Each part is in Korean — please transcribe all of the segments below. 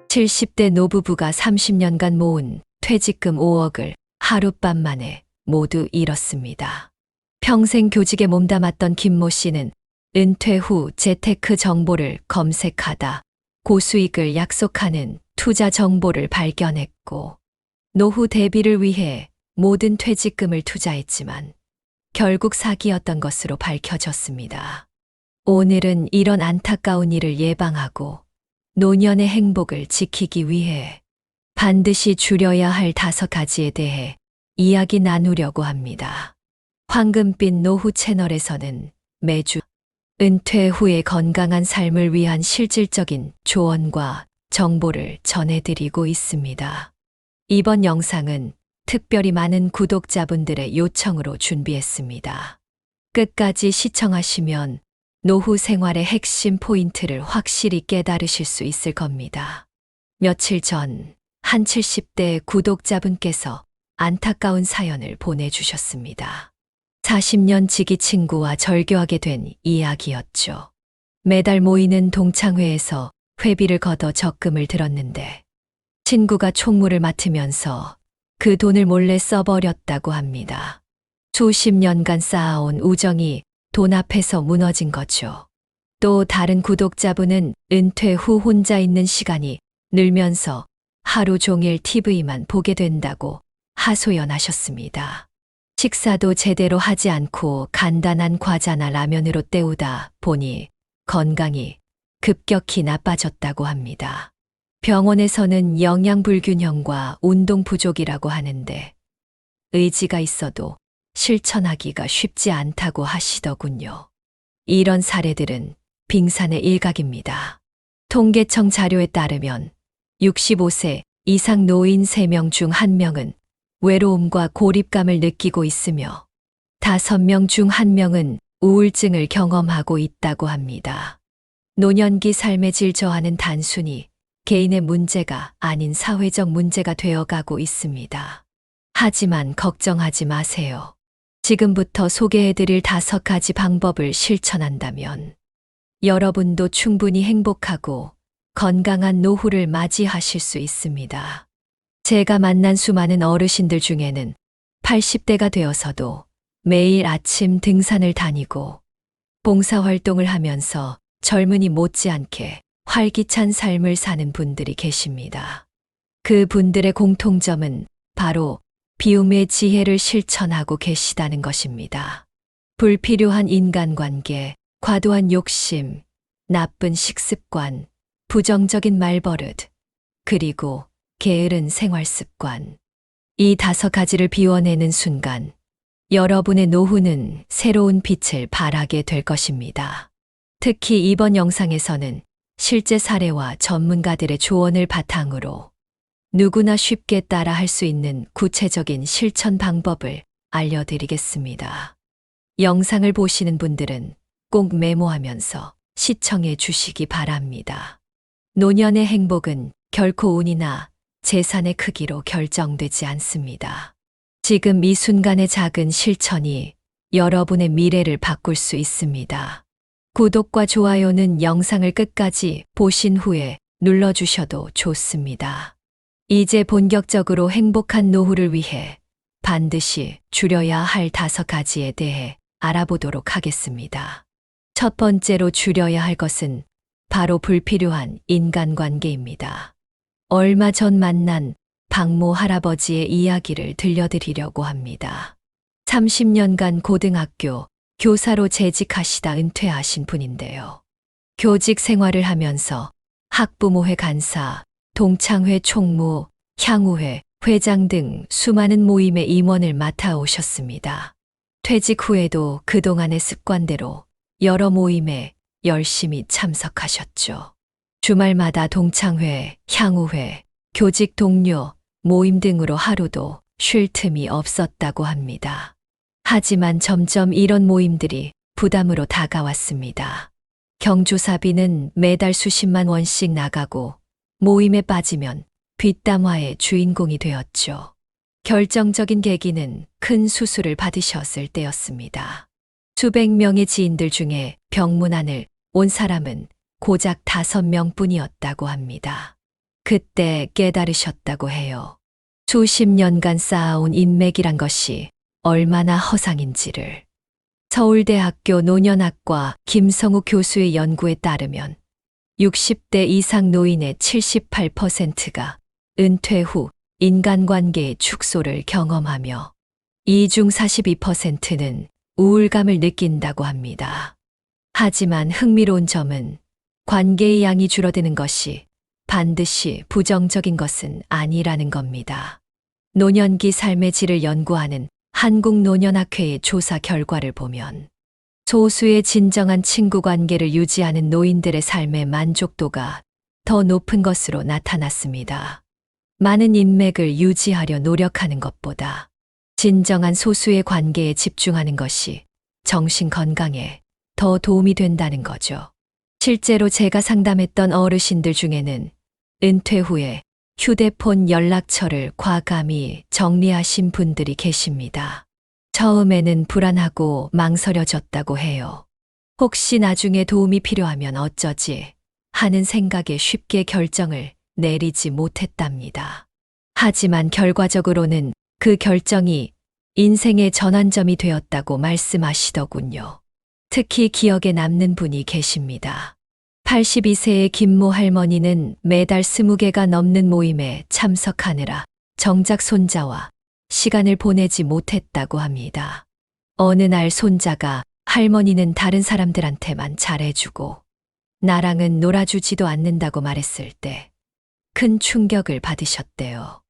70대 노부부가 30년간 모은 퇴직금 5억을 하룻밤 만에 모두 잃었습니다. 평생 교직에 몸담았던 김모 씨는 은퇴 후 재테크 정보를 검색하다 고수익을 약속하는 투자 정보를 발견했고 노후 대비를 위해 모든 퇴직금을 투자했지만 결국 사기였던 것으로 밝혀졌습니다. 오늘은 이런 안타까운 일을 예방하고 노년의 행복을 지키기 위해 반드시 줄여야 할 5가지에 대해 이야기 나누려고 합니다. 황금빛 노후 채널에서는 매주 은퇴 후의 건강한 삶을 위한 실질적인 조언과 정보를 전해드리고 있습니다. 이번 영상은 특별히 많은 구독자분들의 요청으로 준비했습니다. 끝까지 시청하시면 노후 생활의 핵심 포인트를 확실히 깨달으실 수 있을 겁니다. 며칠 전 한 70대 구독자분께서 안타까운 사연을 보내주셨습니다. 40년 지기 친구와 절교하게 된 이야기였죠. 매달 모이는 동창회에서 회비를 걷어 적금을 들었는데 친구가 총무를 맡으면서 그 돈을 몰래 써버렸다고 합니다. 수십 년간 쌓아온 우정이 돈 앞에서 무너진 거죠. 또 다른 구독자분은 은퇴 후 혼자 있는 시간이 늘면서 하루 종일 TV만 보게 된다고 하소연하셨습니다. 식사도 제대로 하지 않고 간단한 과자나 라면으로 때우다 보니 건강이 급격히 나빠졌다고 합니다. 병원에서는 영양 불균형과 운동 부족이라고 하는데 의지가 있어도 실천하기가 쉽지 않다고 하시더군요. 이런 사례들은 빙산의 일각입니다. 통계청 자료에 따르면 65세 이상 노인 3명 중 1명은 외로움과 고립감을 느끼고 있으며 5명 중 1명은 우울증을 경험하고 있다고 합니다. 노년기 삶의 질 저하는 단순히 개인의 문제가 아닌 사회적 문제가 되어가고 있습니다. 하지만 걱정하지 마세요. 지금부터 소개해드릴 5가지 방법을 실천한다면 여러분도 충분히 행복하고 건강한 노후를 맞이하실 수 있습니다. 제가 만난 수많은 어르신들 중에는 80대가 되어서도 매일 아침 등산을 다니고 봉사활동을 하면서 젊은이 못지않게 활기찬 삶을 사는 분들이 계십니다. 그 분들의 공통점은 바로 비움의 지혜를 실천하고 계시다는 것입니다. 불필요한 인간관계, 과도한 욕심, 나쁜 식습관, 부정적인 말버릇, 그리고 게으른 생활습관. 이 5가지를 비워내는 순간 여러분의 노후는 새로운 빛을 발하게 될 것입니다. 특히 이번 영상에서는 실제 사례와 전문가들의 조언을 바탕으로 누구나 쉽게 따라 할 수 있는 구체적인 실천 방법을 알려드리겠습니다. 영상을 보시는 분들은 꼭 메모하면서 시청해 주시기 바랍니다. 노년의 행복은 결코 운이나 재산의 크기로 결정되지 않습니다. 지금 이 순간의 작은 실천이 여러분의 미래를 바꿀 수 있습니다. 구독과 좋아요는 영상을 끝까지 보신 후에 눌러주셔도 좋습니다. 이제 본격적으로 행복한 노후를 위해 반드시 줄여야 할 5가지에 대해 알아보도록 하겠습니다. 첫 번째로 줄여야 할 것은 바로 불필요한 인간관계입니다. 얼마 전 만난 박모 할아버지의 이야기를 들려드리려고 합니다. 30년간 고등학교 교사로 재직하시다 은퇴하신 분인데요. 교직 생활을 하면서 학부모회 간사, 동창회 총무, 향후회, 회장 등 수많은 모임의 임원을 맡아오셨습니다. 퇴직 후에도 그동안의 습관대로 여러 모임에 열심히 참석하셨죠. 주말마다 동창회, 향후회, 교직 동료, 모임 등으로 하루도 쉴 틈이 없었다고 합니다. 하지만 점점 이런 모임들이 부담으로 다가왔습니다. 경조사비는 매달 수십만 원씩 나가고 모임에 빠지면 뒷담화의 주인공이 되었죠. 결정적인 계기는 큰 수술을 받으셨을 때였습니다. 수백 명의 지인들 중에 병문안을 온 사람은 고작 5명뿐이었다고 합니다. 그때 깨달으셨다고 해요. 수십 년간 쌓아온 인맥이란 것이 얼마나 허상인지를. 서울대학교 노년학과 김성욱 교수의 연구에 따르면 60대 이상 노인의 78%가 은퇴 후 인간관계의 축소를 경험하며 이 중 42%는 우울감을 느낀다고 합니다. 하지만 흥미로운 점은 관계의 양이 줄어드는 것이 반드시 부정적인 것은 아니라는 겁니다. 노년기 삶의 질을 연구하는 한국노년학회의 조사 결과를 보면 소수의 진정한 친구 관계를 유지하는 노인들의 삶의 만족도가 더 높은 것으로 나타났습니다. 많은 인맥을 유지하려 노력하는 것보다 진정한 소수의 관계에 집중하는 것이 정신 건강에 더 도움이 된다는 거죠. 실제로 제가 상담했던 어르신들 중에는 은퇴 후에 휴대폰 연락처를 과감히 정리하신 분들이 계십니다. 처음에는 불안하고 망설여졌다고 해요. 혹시 나중에 도움이 필요하면 어쩌지 하는 생각에 쉽게 결정을 내리지 못했답니다. 하지만 결과적으로는 그 결정이 인생의 전환점이 되었다고 말씀하시더군요. 특히 기억에 남는 분이 계십니다. 82세의 김모 할머니는 매달 20개가 넘는 모임에 참석하느라 정작 손자와 시간을 보내지 못했다고 합니다. 어느 날 손자가 할머니는 다른 사람들한테만 잘해주고 나랑은 놀아주지도 않는다고 말했을 때 큰 충격을 받으셨대요.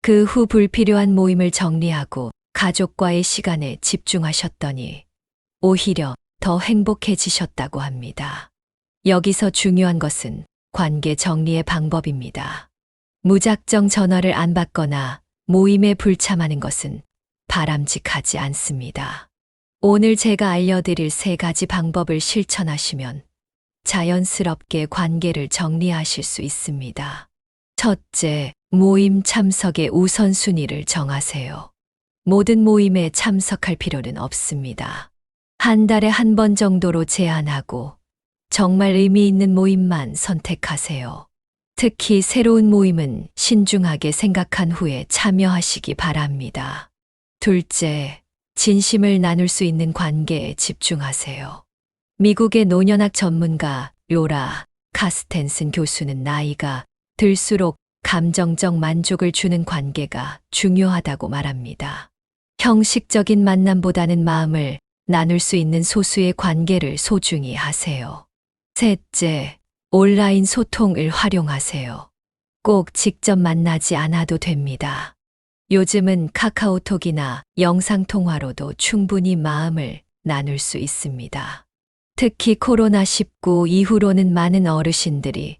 그 후 불필요한 모임을 정리하고 가족과의 시간에 집중하셨더니 오히려 더 행복해지셨다고 합니다. 여기서 중요한 것은 관계 정리의 방법입니다. 무작정 전화를 안 받거나 모임에 불참하는 것은 바람직하지 않습니다. 오늘 제가 알려드릴 3가지 방법을 실천하시면 자연스럽게 관계를 정리하실 수 있습니다. 첫째, 모임 참석의 우선순위를 정하세요. 모든 모임에 참석할 필요는 없습니다. 한 달에 한 번 정도로 제한하고 정말 의미 있는 모임만 선택하세요. 특히 새로운 모임은 신중하게 생각한 후에 참여하시기 바랍니다. 둘째, 진심을 나눌 수 있는 관계에 집중하세요. 미국의 노년학 전문가 요라 카스텐슨 교수는 나이가 들수록 감정적 만족을 주는 관계가 중요하다고 말합니다. 형식적인 만남보다는 마음을 나눌 수 있는 소수의 관계를 소중히 하세요. 셋째, 온라인 소통을 활용하세요. 꼭 직접 만나지 않아도 됩니다. 요즘은 카카오톡이나 영상통화로도 충분히 마음을 나눌 수 있습니다. 특히 코로나19 이후로는 많은 어르신들이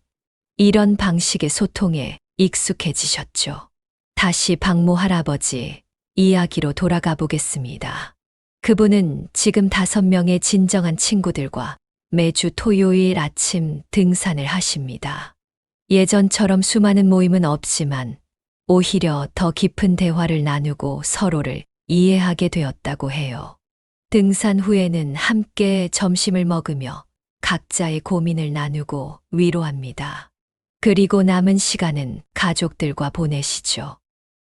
이런 방식의 소통에 익숙해지셨죠. 다시 박모 할아버지 이야기로 돌아가 보겠습니다. 그분은 지금 5명의 진정한 친구들과 매주 토요일 아침 등산을 하십니다. 예전처럼 수많은 모임은 없지만 오히려 더 깊은 대화를 나누고 서로를 이해하게 되었다고 해요. 등산 후에는 함께 점심을 먹으며 각자의 고민을 나누고 위로합니다. 그리고 남은 시간은 가족들과 보내시죠.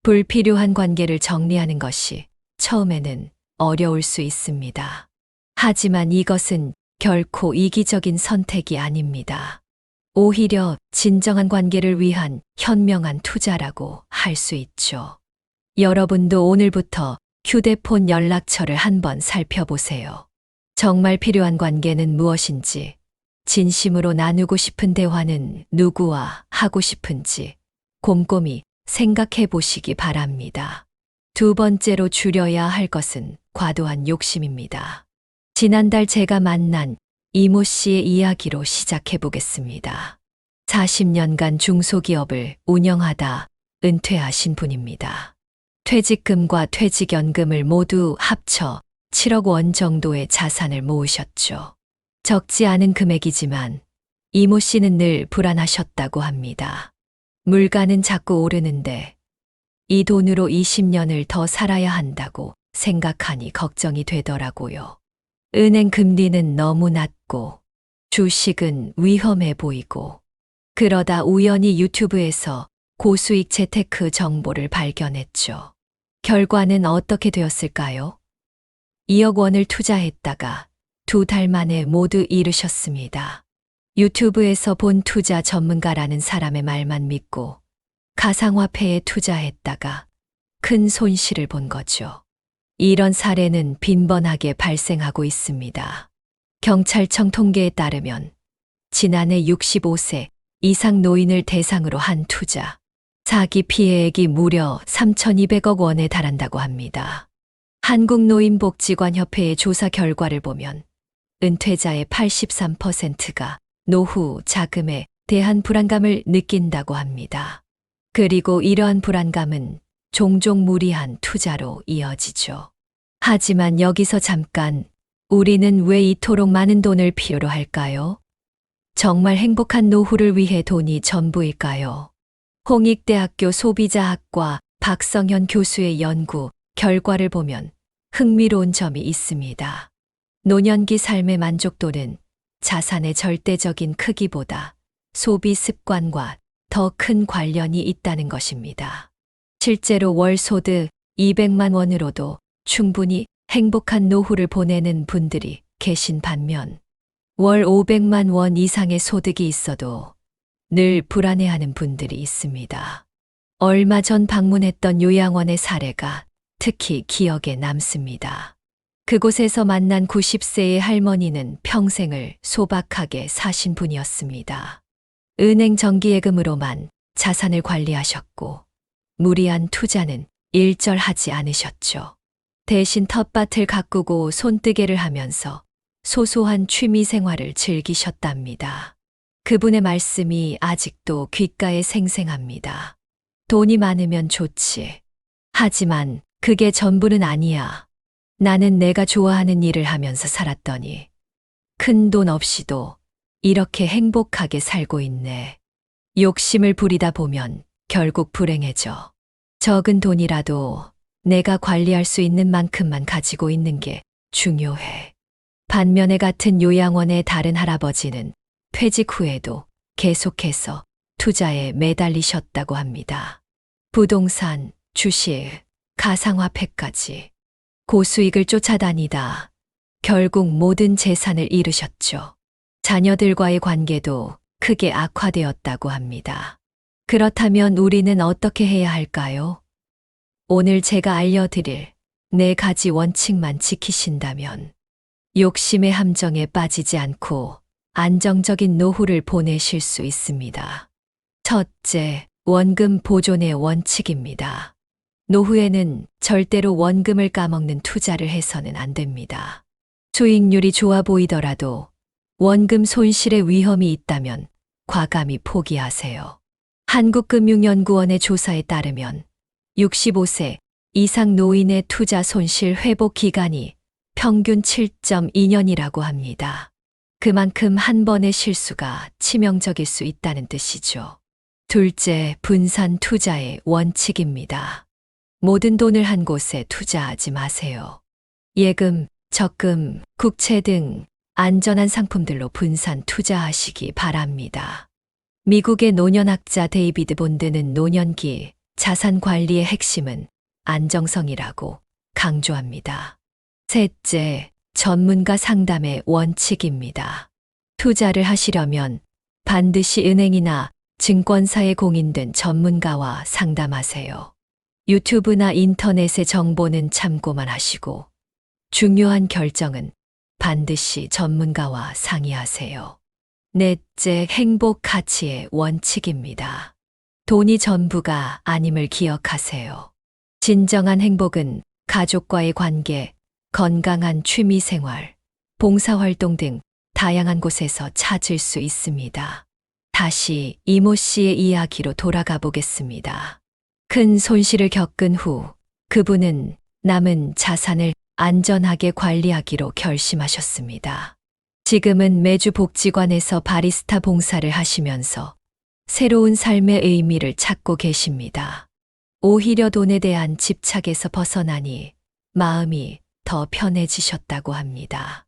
불필요한 관계를 정리하는 것이 처음에는 어려울 수 있습니다. 하지만 이것은 결코 이기적인 선택이 아닙니다. 오히려 진정한 관계를 위한 현명한 투자라고 할 수 있죠. 여러분도 오늘부터 휴대폰 연락처를 한번 살펴보세요. 정말 필요한 관계는 무엇인지, 진심으로 나누고 싶은 대화는 누구와 하고 싶은지 곰곰이 생각해 보시기 바랍니다. 두 번째로 줄여야 할 것은 과도한 욕심입니다. 지난달 제가 만난 이모 씨의 이야기로 시작해 보겠습니다. 40년간 중소기업을 운영하다 은퇴하신 분입니다. 퇴직금과 퇴직연금을 모두 합쳐 7억 원 정도의 자산을 모으셨죠. 적지 않은 금액이지만 이모 씨는 늘 불안하셨다고 합니다. 물가는 자꾸 오르는데 이 돈으로 20년을 더 살아야 한다고 생각하니 걱정이 되더라고요. 은행 금리는 너무 낮고 주식은 위험해 보이고 그러다 우연히 유튜브에서 고수익 재테크 정보를 발견했죠. 결과는 어떻게 되었을까요? 2억 원을 투자했다가 2달 만에 모두 잃으셨습니다. 유튜브에서 본 투자 전문가라는 사람의 말만 믿고 가상화폐에 투자했다가 큰 손실을 본 거죠. 이런 사례는 빈번하게 발생하고 있습니다. 경찰청 통계에 따르면 지난해 65세 이상 노인을 대상으로 한 투자, 사기 피해액이 무려 3,200억 원에 달한다고 합니다. 한국노인복지관협회의 조사 결과를 보면 은퇴자의 83%가 노후 자금에 대한 불안감을 느낀다고 합니다. 그리고 이러한 불안감은 종종 무리한 투자로 이어지죠. 하지만 여기서 잠깐, 우리는 왜 이토록 많은 돈을 필요로 할까요? 정말 행복한 노후를 위해 돈이 전부일까요? 홍익대학교 소비자학과 박성현 교수의 연구 결과를 보면 흥미로운 점이 있습니다. 노년기 삶의 만족도는 자산의 절대적인 크기보다 소비 습관과 더 큰 관련이 있다는 것입니다. 실제로 월 소득 200만 원으로도 충분히 행복한 노후를 보내는 분들이 계신 반면 월 500만 원 이상의 소득이 있어도 늘 불안해하는 분들이 있습니다. 얼마 전 방문했던 요양원의 사례가 특히 기억에 남습니다. 그곳에서 만난 90세의 할머니는 평생을 소박하게 사신 분이었습니다. 은행 정기예금으로만 자산을 관리하셨고 무리한 투자는 일절하지 않으셨죠. 대신 텃밭을 가꾸고 손뜨개를 하면서 소소한 취미 생활을 즐기셨답니다. 그분의 말씀이 아직도 귓가에 생생합니다. 돈이 많으면 좋지. 하지만 그게 전부는 아니야. 나는 내가 좋아하는 일을 하면서 살았더니 큰 돈 없이도 이렇게 행복하게 살고 있네. 욕심을 부리다 보면 결국 불행해져. 적은 돈이라도 내가 관리할 수 있는 만큼만 가지고 있는 게 중요해. 반면에 같은 요양원의 다른 할아버지는 퇴직 후에도 계속해서 투자에 매달리셨다고 합니다. 부동산, 주식, 가상화폐까지 고수익을 쫓아다니다 결국 모든 재산을 잃으셨죠. 자녀들과의 관계도 크게 악화되었다고 합니다. 그렇다면 우리는 어떻게 해야 할까요? 오늘 제가 알려드릴 4가지 원칙만 지키신다면 욕심의 함정에 빠지지 않고 안정적인 노후를 보내실 수 있습니다. 첫째, 원금 보존의 원칙입니다. 노후에는 절대로 원금을 까먹는 투자를 해서는 안 됩니다. 수익률이 좋아 보이더라도 원금 손실의 위험이 있다면 과감히 포기하세요. 한국금융연구원의 조사에 따르면 65세 이상 노인의 투자 손실 회복 기간이 평균 7.2년이라고 합니다. 그만큼 한 번의 실수가 치명적일 수 있다는 뜻이죠. 둘째, 분산 투자의 원칙입니다. 모든 돈을 한 곳에 투자하지 마세요. 예금, 적금, 국채 등 안전한 상품들로 분산 투자하시기 바랍니다. 미국의 노년학자 데이비드 본드는 노년기 자산 관리의 핵심은 안정성이라고 강조합니다. 셋째, 전문가 상담의 원칙입니다. 투자를 하시려면 반드시 은행이나 증권사에 공인된 전문가와 상담하세요. 유튜브나 인터넷의 정보는 참고만 하시고 중요한 결정은 반드시 전문가와 상의하세요. 넷째, 행복 가치의 원칙입니다. 돈이 전부가 아님을 기억하세요. 진정한 행복은 가족과의 관계, 건강한 취미 생활, 봉사활동 등 다양한 곳에서 찾을 수 있습니다. 다시 이모 씨의 이야기로 돌아가 보겠습니다. 큰 손실을 겪은 후 그분은 남은 자산을 안전하게 관리하기로 결심하셨습니다. 지금은 매주 복지관에서 바리스타 봉사를 하시면서 새로운 삶의 의미를 찾고 계십니다. 오히려 돈에 대한 집착에서 벗어나니 마음이 더 편해지셨다고 합니다.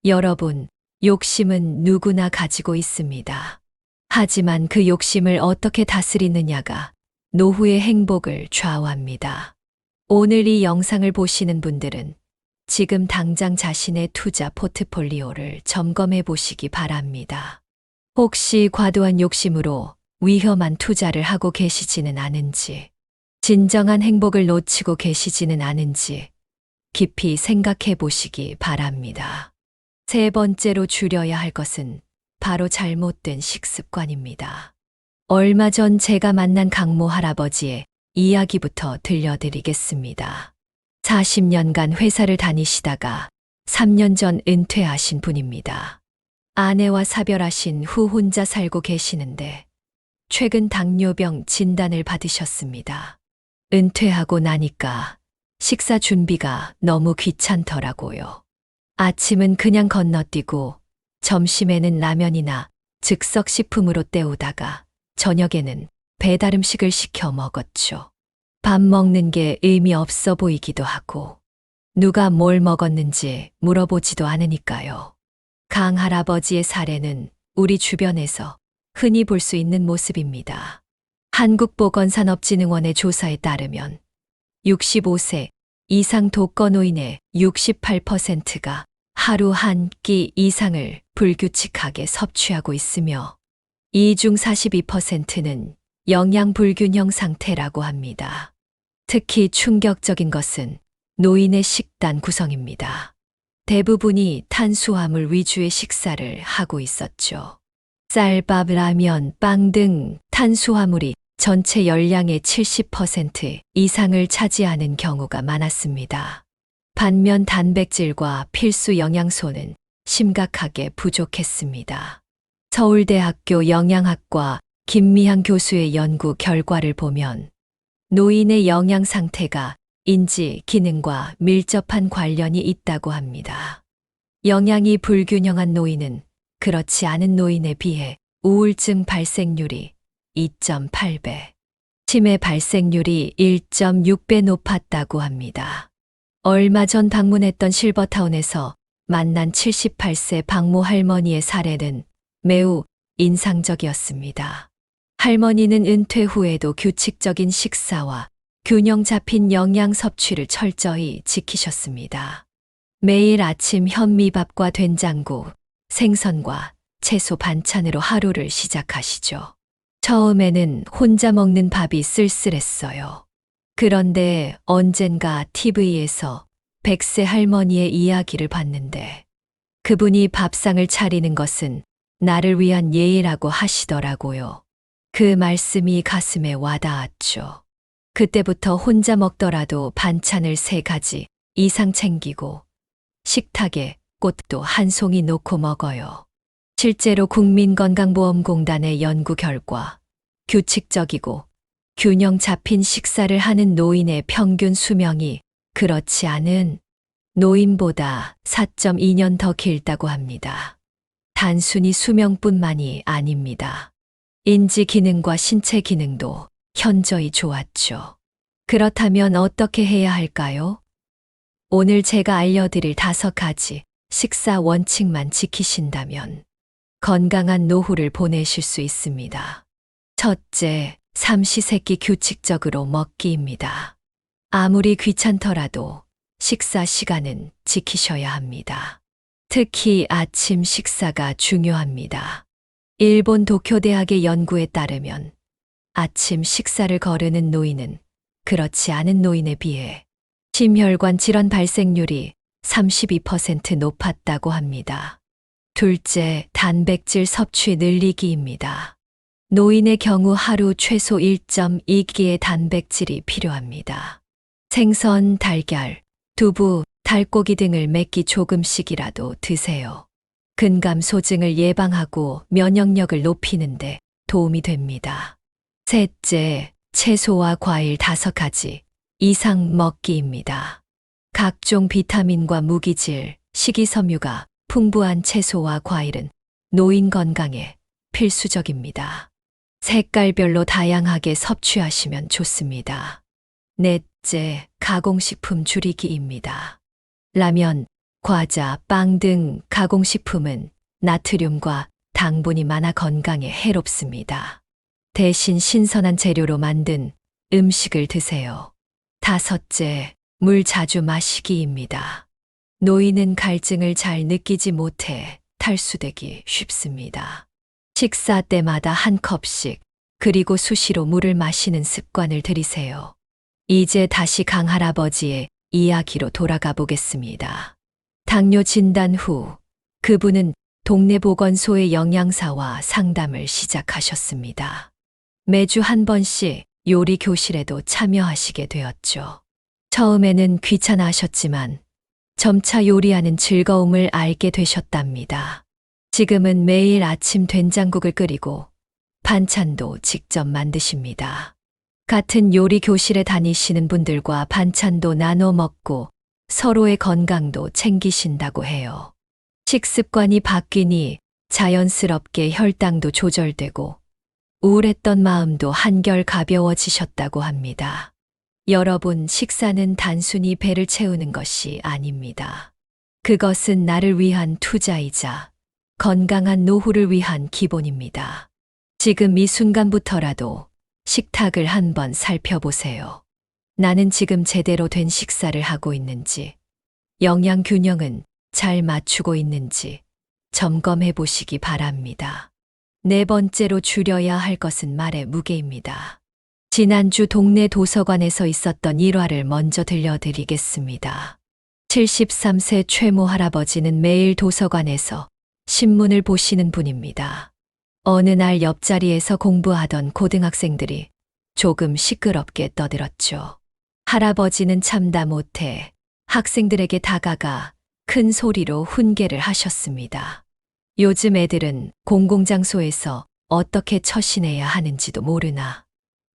여러분, 욕심은 누구나 가지고 있습니다. 하지만 그 욕심을 어떻게 다스리느냐가 노후의 행복을 좌우합니다. 오늘 이 영상을 보시는 분들은 지금 당장 자신의 투자 포트폴리오를 점검해 보시기 바랍니다. 혹시 과도한 욕심으로 위험한 투자를 하고 계시지는 않은지, 진정한 행복을 놓치고 계시지는 않은지 깊이 생각해 보시기 바랍니다. 세 번째로 줄여야 할 것은 바로 잘못된 식습관입니다. 얼마 전 제가 만난 강모 할아버지의 이야기부터 들려드리겠습니다. 40년간 회사를 다니시다가 3년 전 은퇴하신 분입니다. 아내와 사별하신 후 혼자 살고 계시는데 최근 당뇨병 진단을 받으셨습니다. 은퇴하고 나니까 식사 준비가 너무 귀찮더라고요. 아침은 그냥 건너뛰고 점심에는 라면이나 즉석 식품으로 때우다가 저녁에는 배달 음식을 시켜 먹었죠. 밥 먹는 게 의미 없어 보이기도 하고 누가 뭘 먹었는지 물어보지도 않으니까요. 강 할아버지의 사례는 우리 주변에서 흔히 볼 수 있는 모습입니다. 한국보건산업진흥원의 조사에 따르면 65세 이상 독거노인의 68%가 하루 한 끼 이상을 불규칙하게 섭취하고 있으며 이 중 42%는 영양 불균형 상태라고 합니다. 특히 충격적인 것은 노인의 식단 구성입니다. 대부분이 탄수화물 위주의 식사를 하고 있었죠. 쌀밥, 라면, 빵 등 탄수화물이 전체 열량의 70% 이상을 차지하는 경우가 많았습니다. 반면 단백질과 필수 영양소는 심각하게 부족했습니다. 서울대학교 영양학과 김미향 교수의 연구 결과를 보면 노인의 영양 상태가 인지 기능과 밀접한 관련이 있다고 합니다. 영양이 불균형한 노인은 그렇지 않은 노인에 비해 우울증 발생률이 2.8배, 치매 발생률이 1.6배 높았다고 합니다. 얼마 전 방문했던 실버타운에서 만난 78세 박모 할머니의 사례는 매우 인상적이었습니다. 할머니는 은퇴 후에도 규칙적인 식사와 균형 잡힌 영양 섭취를 철저히 지키셨습니다. 매일 아침 현미밥과 된장국, 생선과 채소 반찬으로 하루를 시작하시죠. 처음에는 혼자 먹는 밥이 쓸쓸했어요. 그런데 언젠가 TV에서 100세 할머니의 이야기를 봤는데 그분이 밥상을 차리는 것은 나를 위한 예의라고 하시더라고요. 그 말씀이 가슴에 와닿았죠. 그때부터 혼자 먹더라도 반찬을 3가지 이상 챙기고 식탁에 꽃도 한 송이 놓고 먹어요. 실제로 국민건강보험공단의 연구 결과 규칙적이고 균형 잡힌 식사를 하는 노인의 평균 수명이 그렇지 않은 노인보다 4.2년 더 길다고 합니다. 단순히 수명뿐만이 아닙니다. 인지 기능과 신체 기능도 현저히 좋았죠. 그렇다면 어떻게 해야 할까요? 오늘 제가 알려드릴 5가지 식사 원칙만 지키신다면 건강한 노후를 보내실 수 있습니다. 첫째, 삼시세끼 규칙적으로 먹기입니다. 아무리 귀찮더라도 식사 시간은 지키셔야 합니다. 특히 아침 식사가 중요합니다. 일본 도쿄대학의 연구에 따르면 아침 식사를 거르는 노인은 그렇지 않은 노인에 비해 심혈관 질환 발생률이 32% 높았다고 합니다. 둘째, 단백질 섭취 늘리기입니다. 노인의 경우 하루 최소 1.2끼의 단백질이 필요합니다. 생선, 달걀, 두부, 달고기 등을 몇 끼 조금씩이라도 드세요. 근감소증을 예방하고 면역력을 높이는데 도움이 됩니다. 셋째, 채소와 과일 5가지 이상 먹기입니다. 각종 비타민과 무기질, 식이섬유가 풍부한 채소와 과일은 노인 건강에 필수적입니다. 색깔별로 다양하게 섭취하시면 좋습니다. 넷째, 가공식품 줄이기입니다. 라면, 과자, 빵 등 가공식품은 나트륨과 당분이 많아 건강에 해롭습니다. 대신 신선한 재료로 만든 음식을 드세요. 다섯째, 물 자주 마시기입니다. 노인은 갈증을 잘 느끼지 못해 탈수되기 쉽습니다. 식사 때마다 한 컵씩, 그리고 수시로 물을 마시는 습관을 들이세요. 이제 다시 강할아버지의 이야기로 돌아가 보겠습니다. 당뇨 진단 후 그분은 동네 보건소의 영양사와 상담을 시작하셨습니다. 매주 한 번씩 요리 교실에도 참여하시게 되었죠. 처음에는 귀찮아 하셨지만 점차 요리하는 즐거움을 알게 되셨답니다. 지금은 매일 아침 된장국을 끓이고 반찬도 직접 만드십니다. 같은 요리 교실에 다니시는 분들과 반찬도 나눠 먹고 서로의 건강도 챙기신다고 해요. 식습관이 바뀌니 자연스럽게 혈당도 조절되고 우울했던 마음도 한결 가벼워지셨다고 합니다. 여러분, 식사는 단순히 배를 채우는 것이 아닙니다. 그것은 나를 위한 투자이자 건강한 노후를 위한 기본입니다. 지금 이 순간부터라도 식탁을 한번 살펴보세요. 나는 지금 제대로 된 식사를 하고 있는지, 영양 균형은 잘 맞추고 있는지 점검해 보시기 바랍니다. 네 번째로 줄여야 할 것은 말의 무게입니다. 지난주 동네 도서관에서 있었던 일화를 먼저 들려드리겠습니다. 73세 최모 할아버지는 매일 도서관에서 신문을 보시는 분입니다. 어느 날 옆자리에서 공부하던 고등학생들이 조금 시끄럽게 떠들었죠. 할아버지는 참다 못해 학생들에게 다가가 큰 소리로 훈계를 하셨습니다. 요즘 애들은 공공장소에서 어떻게 처신해야 하는지도 모르나.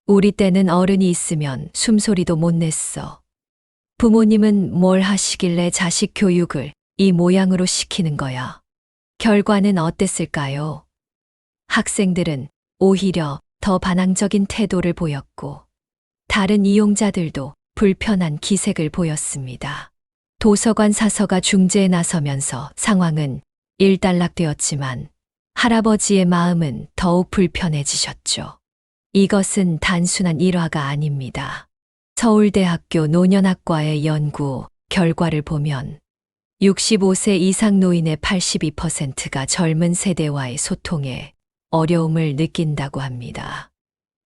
우리 때는 어른이 있으면 숨소리도 못 냈어. 부모님은 뭘 하시길래 자식 교육을 이 모양으로 시키는 거야. 결과는 어땠을까요? 학생들은 오히려 더 반항적인 태도를 보였고, 다른 이용자들도 불편한 기색을 보였습니다. 도서관 사서가 중재에 나서면서 상황은 일단락되었지만 할아버지의 마음은 더욱 불편해지셨죠. 이것은 단순한 일화가 아닙니다. 서울대학교 노년학과의 연구 결과를 보면 65세 이상 노인의 82%가 젊은 세대와의 소통에 어려움을 느낀다고 합니다.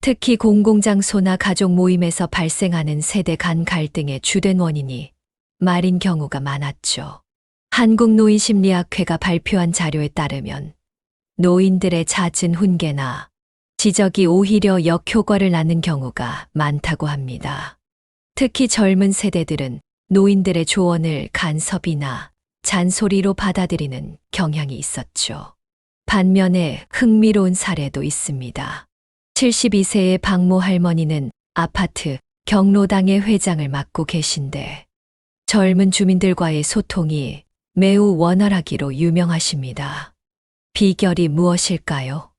특히 공공장소나 가족 모임에서 발생하는 세대 간 갈등의 주된 원인이 말인 경우가 많았죠. 한국노인심리학회가 발표한 자료에 따르면 노인들의 잦은 훈계나 지적이 오히려 역효과를 낳는 경우가 많다고 합니다. 특히 젊은 세대들은 노인들의 조언을 간섭이나 잔소리로 받아들이는 경향이 있었죠. 반면에 흥미로운 사례도 있습니다. 72세의 박모 할머니는 아파트 경로당의 회장을 맡고 계신데 젊은 주민들과의 소통이 매우 원활하기로 유명하십니다. 비결이 무엇일까요?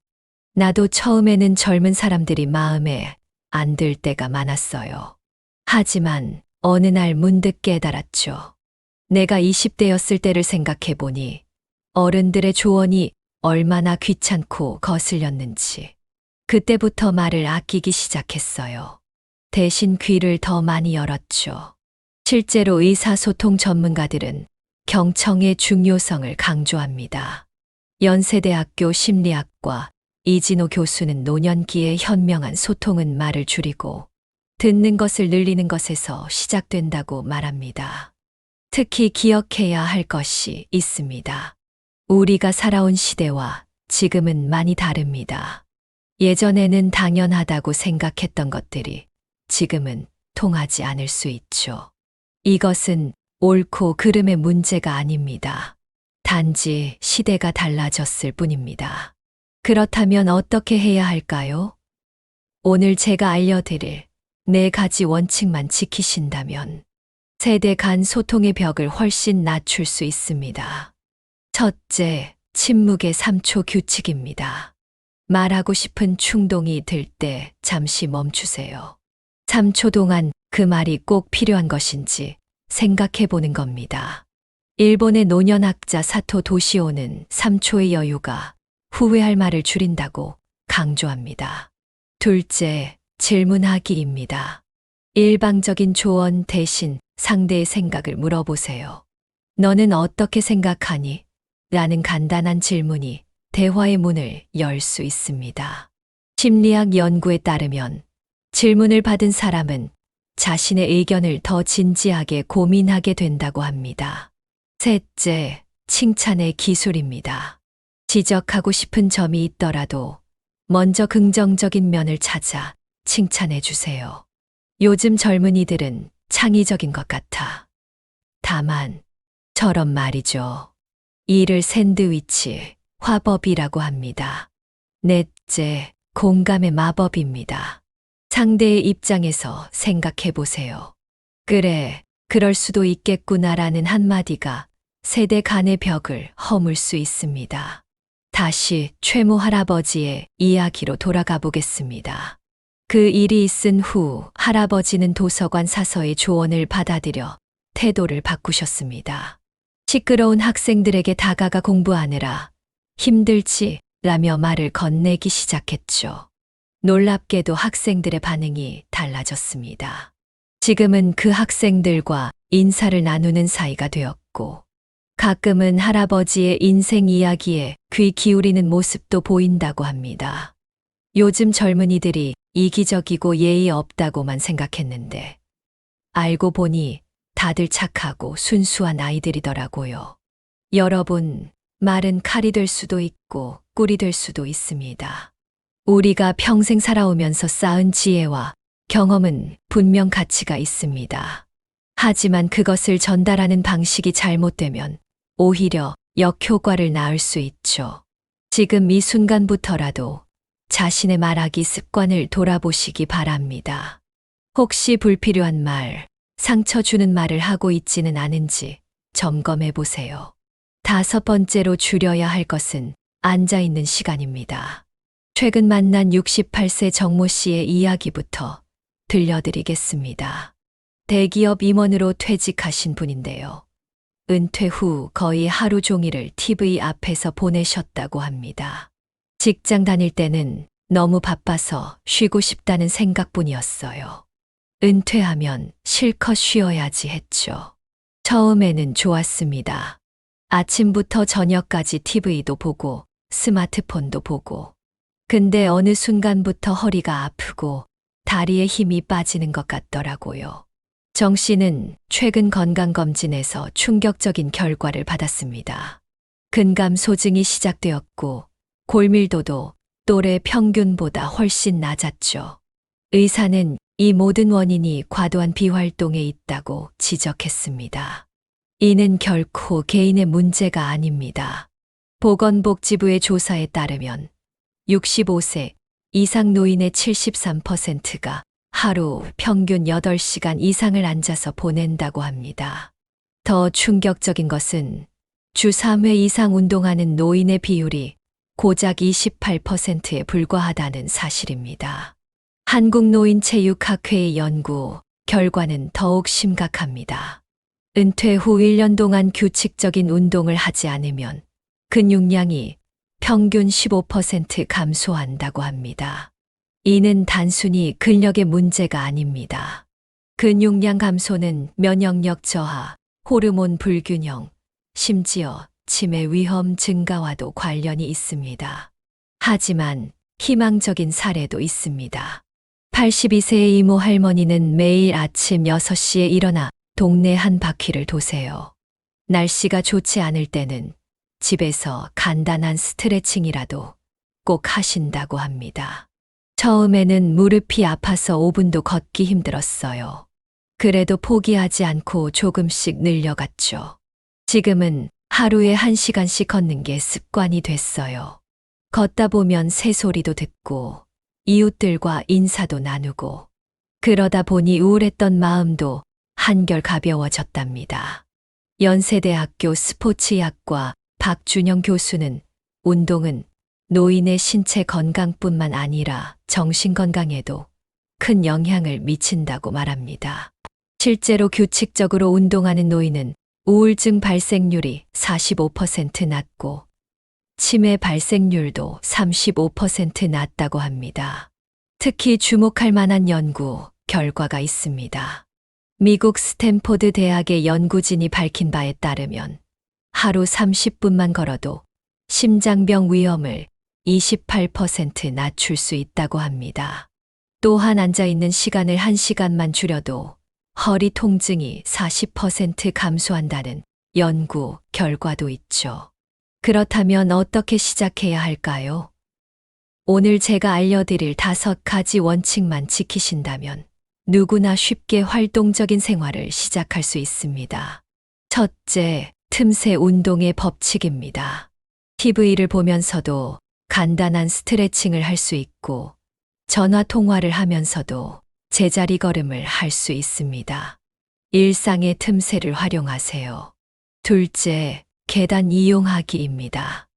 나도 처음에는 젊은 사람들이 마음에 안 들 때가 많았어요. 하지만 어느 날 문득 깨달았죠. 내가 20대였을 때를 생각해 보니 어른들의 조언이 얼마나 귀찮고 거슬렸는지. 그때부터 말을 아끼기 시작했어요. 대신 귀를 더 많이 열었죠. 실제로 의사소통 전문가들은 경청의 중요성을 강조합니다. 연세대학교 심리학과 이진호 교수는 노년기의 현명한 소통은 말을 줄이고 듣는 것을 늘리는 것에서 시작된다고 말합니다. 특히 기억해야 할 것이 있습니다. 우리가 살아온 시대와 지금은 많이 다릅니다. 예전에는 당연하다고 생각했던 것들이 지금은 통하지 않을 수 있죠. 이것은 옳고 그름의 문제가 아닙니다. 단지 시대가 달라졌을 뿐입니다. 그렇다면 어떻게 해야 할까요? 오늘 제가 알려드릴 4가지 원칙만 지키신다면 세대 간 소통의 벽을 훨씬 낮출 수 있습니다. 첫째, 침묵의 3초 규칙입니다. 말하고 싶은 충동이 들 때 잠시 멈추세요. 3초 동안 그 말이 꼭 필요한 것인지 생각해 보는 겁니다. 일본의 노년학자 사토 도시오는 3초의 여유가 후회할 말을 줄인다고 강조합니다. 둘째, 질문하기입니다. 일방적인 조언 대신 상대의 생각을 물어보세요. 너는 어떻게 생각하니? 라는 간단한 질문이 대화의 문을 열 수 있습니다. 심리학 연구에 따르면 질문을 받은 사람은 자신의 의견을 더 진지하게 고민하게 된다고 합니다. 셋째, 칭찬의 기술입니다. 지적하고 싶은 점이 있더라도 먼저 긍정적인 면을 찾아 칭찬해 주세요. 요즘 젊은이들은 창의적인 것 같아. 다만, 처럼 말이죠. 이를 샌드위치, 화법이라고 합니다. 넷째, 공감의 마법입니다. 상대의 입장에서 생각해 보세요. 그래, 그럴 수도 있겠구나라는 한마디가 세대 간의 벽을 허물 수 있습니다. 다시 최모 할아버지의 이야기로 돌아가 보겠습니다. 그 일이 있은 후 할아버지는 도서관 사서의 조언을 받아들여 태도를 바꾸셨습니다. 시끄러운 학생들에게 다가가 공부하느라 힘들지? 라며 말을 건네기 시작했죠. 놀랍게도 학생들의 반응이 달라졌습니다. 지금은 그 학생들과 인사를 나누는 사이가 되었고, 가끔은 할아버지의 인생 이야기에 귀 기울이는 모습도 보인다고 합니다. 요즘 젊은이들이 이기적이고 예의 없다고만 생각했는데, 알고 보니 다들 착하고 순수한 아이들이더라고요. 여러분, 말은 칼이 될 수도 있고 꿀이 될 수도 있습니다. 우리가 평생 살아오면서 쌓은 지혜와 경험은 분명 가치가 있습니다. 하지만 그것을 전달하는 방식이 잘못되면 오히려 역효과를 낳을 수 있죠. 지금 이 순간부터라도 자신의 말하기 습관을 돌아보시기 바랍니다. 혹시 불필요한 말, 상처 주는 말을 하고 있지는 않은지 점검해 보세요. 다섯 번째로 줄여야 할 것은 앉아있는 시간입니다. 최근 만난 68세 정모 씨의 이야기부터 들려드리겠습니다. 대기업 임원으로 퇴직하신 분인데요. 은퇴 후 거의 하루 종일을 TV 앞에서 보내셨다고 합니다. 직장 다닐 때는 너무 바빠서 쉬고 싶다는 생각뿐이었어요. 은퇴하면 실컷 쉬어야지 했죠. 처음에는 좋았습니다. 아침부터 저녁까지 TV도 보고 스마트폰도 보고. 근데 어느 순간부터 허리가 아프고 다리에 힘이 빠지는 것 같더라고요. 정 씨는 최근 건강검진에서 충격적인 결과를 받았습니다. 근감 소증이 시작되었고 골밀도도 또래 평균보다 훨씬 낮았죠. 의사는 이 모든 원인이 과도한 비활동에 있다고 지적했습니다. 이는 결코 개인의 문제가 아닙니다. 보건복지부의 조사에 따르면 65세 이상 노인의 73%가 하루 평균 8시간 이상을 앉아서 보낸다고 합니다. 더 충격적인 것은 주 3회 이상 운동하는 노인의 비율이 고작 28%에 불과하다는 사실입니다. 한국노인체육학회의 연구 결과는 더욱 심각합니다. 은퇴 후 1년 동안 규칙적인 운동을 하지 않으면 근육량이 평균 15% 감소한다고 합니다. 이는 단순히 근력의 문제가 아닙니다. 근육량 감소는 면역력 저하, 호르몬 불균형, 심지어 치매 위험 증가와도 관련이 있습니다. 하지만 희망적인 사례도 있습니다. 82세의 이모 할머니는 매일 아침 6시에 일어나 동네 한 바퀴를 도세요. 날씨가 좋지 않을 때는 집에서 간단한 스트레칭이라도 꼭 하신다고 합니다. 처음에는 무릎이 아파서 5분도 걷기 힘들었어요. 그래도 포기하지 않고 조금씩 늘려갔죠. 지금은 하루에 1시간씩 걷는 게 습관이 됐어요. 걷다 보면 새소리도 듣고 이웃들과 인사도 나누고 그러다 보니 우울했던 마음도 한결 가벼워졌답니다. 연세대학교 스포츠학과 박준영 교수는 운동은 노인의 신체 건강뿐만 아니라 정신 건강에도 큰 영향을 미친다고 말합니다. 실제로 규칙적으로 운동하는 노인은 우울증 발생률이 45% 낮고 치매 발생률도 35% 낮다고 합니다. 특히 주목할 만한 연구 결과가 있습니다. 미국 스탠포드 대학의 연구진이 밝힌 바에 따르면 하루 30분만 걸어도 심장병 위험을 28% 낮출 수 있다고 합니다. 또한 앉아있는 시간을 1시간만 줄여도 허리 통증이 40% 감소한다는 연구 결과도 있죠. 그렇다면 어떻게 시작해야 할까요? 오늘 제가 알려드릴 5가지 원칙만 지키신다면 누구나 쉽게 활동적인 생활을 시작할 수 있습니다. 첫째, 틈새 운동의 법칙입니다. TV를 보면서도 간단한 스트레칭을 할 수 있고 전화 통화를 하면서도 제자리 걸음을 할 수 있습니다. 일상의 틈새를 활용하세요. 둘째, 계단 이용하기입니다.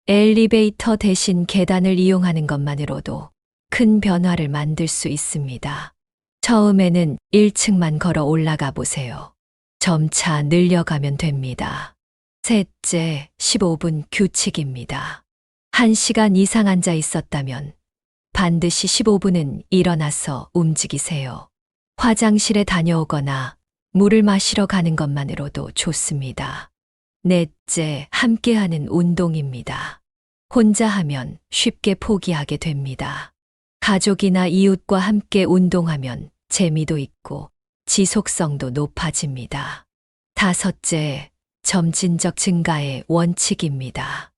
엘리베이터 대신 계단을 이용하는 것만으로도 큰 변화를 만들 수 있습니다. 처음에는 1층만 걸어 올라가 보세요. 점차 늘려가면 됩니다. 셋째, 15분 규칙입니다. 1시간 이상 앉아 있었다면 반드시 15분은 일어나서 움직이세요. 화장실에 다녀오거나 물을 마시러 가는 것만으로도 좋습니다. 넷째, 함께하는 운동입니다. 혼자 하면 쉽게 포기하게 됩니다. 가족이나 이웃과 함께 운동하면 재미도 있고 지속성도 높아집니다. 다섯째, 점진적 증가의 원칙입니다.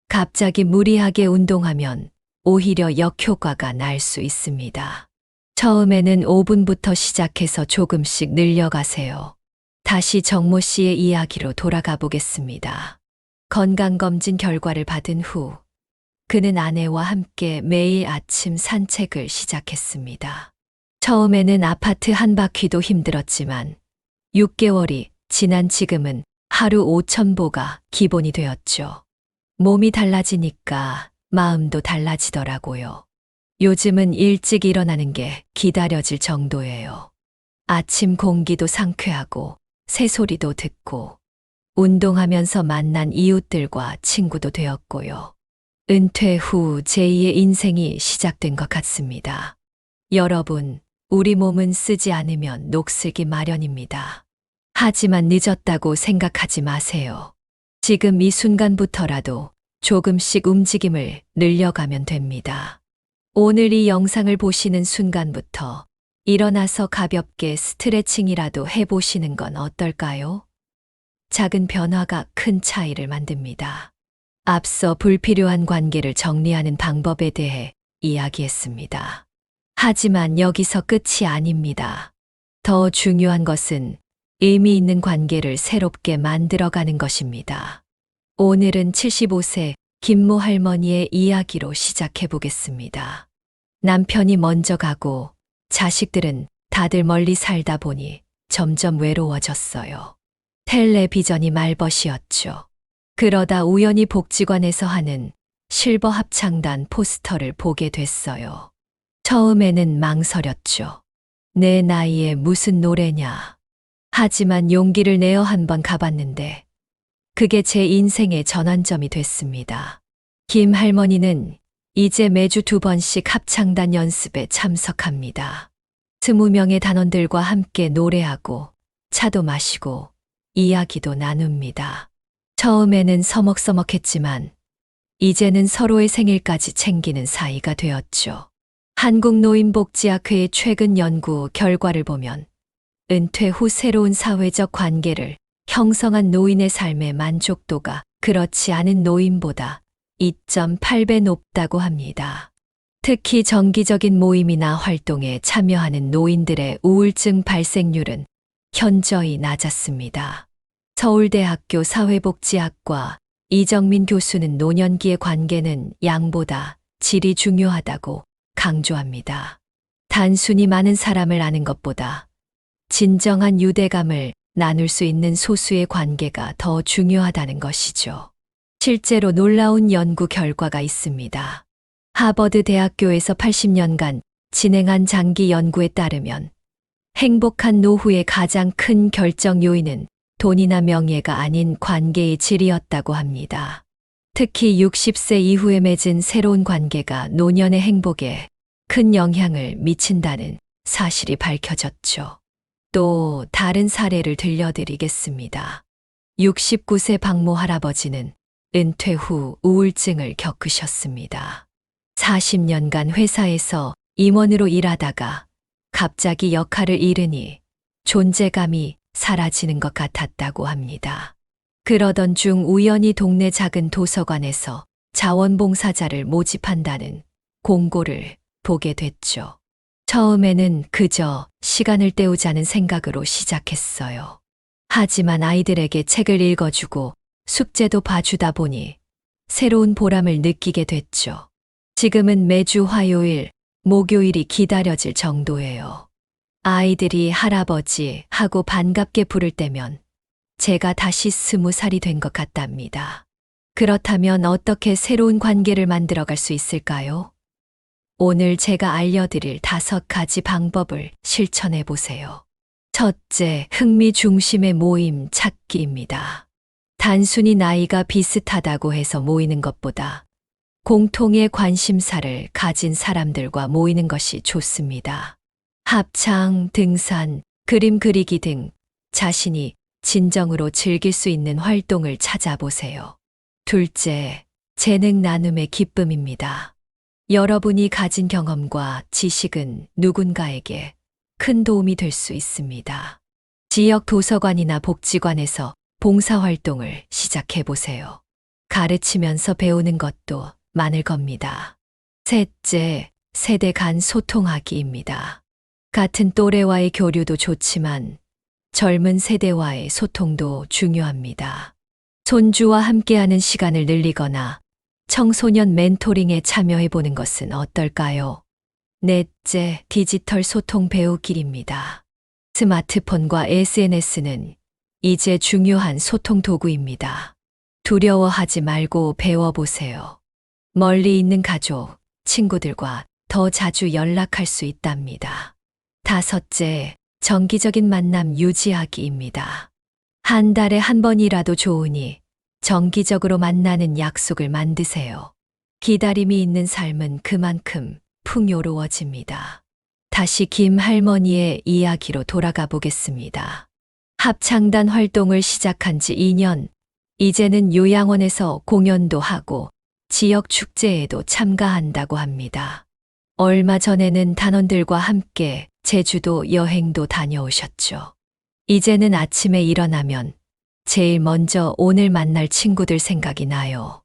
갑자기 무리하게 운동하면 오히려 역효과가 날 수 있습니다. 처음에는 5분부터 시작해서 조금씩 늘려가세요. 다시 정모 씨의 이야기로 돌아가 보겠습니다. 건강검진 결과를 받은 후 그는 아내와 함께 매일 아침 산책을 시작했습니다. 처음에는 아파트 한 바퀴도 힘들었지만 6개월이 지난 지금은 하루 5,000보가 기본이 되었죠. 몸이 달라지니까 마음도 달라지더라고요. 요즘은 일찍 일어나는 게 기다려질 정도예요. 아침 공기도 상쾌하고 새소리도 듣고 운동하면서 만난 이웃들과 친구도 되었고요. 은퇴 후 제2의 인생이 시작된 것 같습니다. 여러분, 우리 몸은 쓰지 않으면 녹슬기 마련입니다. 하지만 늦었다고 생각하지 마세요. 지금 이 순간부터라도 조금씩 움직임을 늘려가면 됩니다. 오늘 이 영상을 보시는 순간부터 일어나서 가볍게 스트레칭이라도 해보시는 건 어떨까요? 작은 변화가 큰 차이를 만듭니다. 앞서 불필요한 관계를 정리하는 방법에 대해 이야기했습니다. 하지만 여기서 끝이 아닙니다. 더 중요한 것은 의미 있는 관계를 새롭게 만들어가는 것입니다. 오늘은 75세 김모 할머니의 이야기로 시작해 보겠습니다. 남편이 먼저 가고 자식들은 다들 멀리 살다 보니 점점 외로워졌어요. 텔레비전이 말벗이었죠. 그러다 우연히 복지관에서 하는 실버 합창단 포스터를 보게 됐어요. 처음에는 망설였죠. 내 나이에 무슨 노래냐. 하지만 용기를 내어 한번 가봤는데 그게 제 인생의 전환점이 됐습니다. 김 할머니는 이제 매주 2번씩 합창단 연습에 참석합니다. 20명의 단원들과 함께 노래하고 차도 마시고 이야기도 나눕니다. 처음에는 서먹서먹했지만 이제는 서로의 생일까지 챙기는 사이가 되었죠. 한국노인복지학회의 최근 연구 결과를 보면 은퇴 후 새로운 사회적 관계를 형성한 노인의 삶의 만족도가 그렇지 않은 노인보다 2.8배 높다고 합니다. 특히 정기적인 모임이나 활동에 참여하는 노인들의 우울증 발생률은 현저히 낮았습니다. 서울대학교 사회복지학과 이정민 교수는 노년기의 관계는 양보다 질이 중요하다고 강조합니다. 단순히 많은 사람을 아는 것보다 진정한 유대감을 나눌 수 있는 소수의 관계가 더 중요하다는 것이죠. 실제로 놀라운 연구 결과가 있습니다. 하버드 대학교에서 80년간 진행한 장기 연구에 따르면 행복한 노후의 가장 큰 결정 요인은 돈이나 명예가 아닌 관계의 질이었다고 합니다. 특히 60세 이후에 맺은 새로운 관계가 노년의 행복에 큰 영향을 미친다는 사실이 밝혀졌죠. 또 다른 사례를 들려드리겠습니다. 69세 박모 할아버지는 은퇴 후 우울증을 겪으셨습니다. 40년간 회사에서 임원으로 일하다가 갑자기 역할을 잃으니 존재감이 사라지는 것 같았다고 합니다. 그러던 중 우연히 동네 작은 도서관에서 자원봉사자를 모집한다는 공고를 보게 됐죠. 처음에는 그저 시간을 때우자는 생각으로 시작했어요. 하지만 아이들에게 책을 읽어주고 숙제도 봐주다 보니 새로운 보람을 느끼게 됐죠. 지금은 매주 화요일, 목요일이 기다려질 정도예요. 아이들이 할아버지 하고 반갑게 부를 때면 제가 다시 20살이 된 것 같답니다. 그렇다면 어떻게 새로운 관계를 만들어갈 수 있을까요? 오늘 제가 알려드릴 5가지 방법을 실천해 보세요. 첫째, 흥미 중심의 모임 찾기입니다. 단순히 나이가 비슷하다고 해서 모이는 것보다 공통의 관심사를 가진 사람들과 모이는 것이 좋습니다. 합창, 등산, 그림 그리기 등 자신이 진정으로 즐길 수 있는 활동을 찾아보세요. 둘째, 재능 나눔의 기쁨입니다. 여러분이 가진 경험과 지식은 누군가에게 큰 도움이 될 수 있습니다. 지역 도서관이나 복지관에서 봉사활동을 시작해 보세요. 가르치면서 배우는 것도 많을 겁니다. 셋째, 세대 간 소통하기입니다. 같은 또래와의 교류도 좋지만 젊은 세대와의 소통도 중요합니다. 손주와 함께하는 시간을 늘리거나 청소년 멘토링에 참여해 보는 것은 어떨까요? 넷째, 디지털 소통 배우기입니다. 스마트폰과 SNS는 이제 중요한 소통 도구입니다. 두려워하지 말고 배워보세요. 멀리 있는 가족, 친구들과 더 자주 연락할 수 있답니다. 다섯째, 정기적인 만남 유지하기입니다. 한 달에 한 번이라도 좋으니 정기적으로 만나는 약속을 만드세요. 기다림이 있는 삶은 그만큼 풍요로워집니다. 다시 김 할머니의 이야기로 돌아가 보겠습니다. 합창단 활동을 시작한 지 2년, 이제는 요양원에서 공연도 하고 지역 축제에도 참가한다고 합니다. 얼마 전에는 단원들과 함께 제주도 여행도 다녀오셨죠. 이제는 아침에 일어나면 제일 먼저 오늘 만날 친구들 생각이 나요.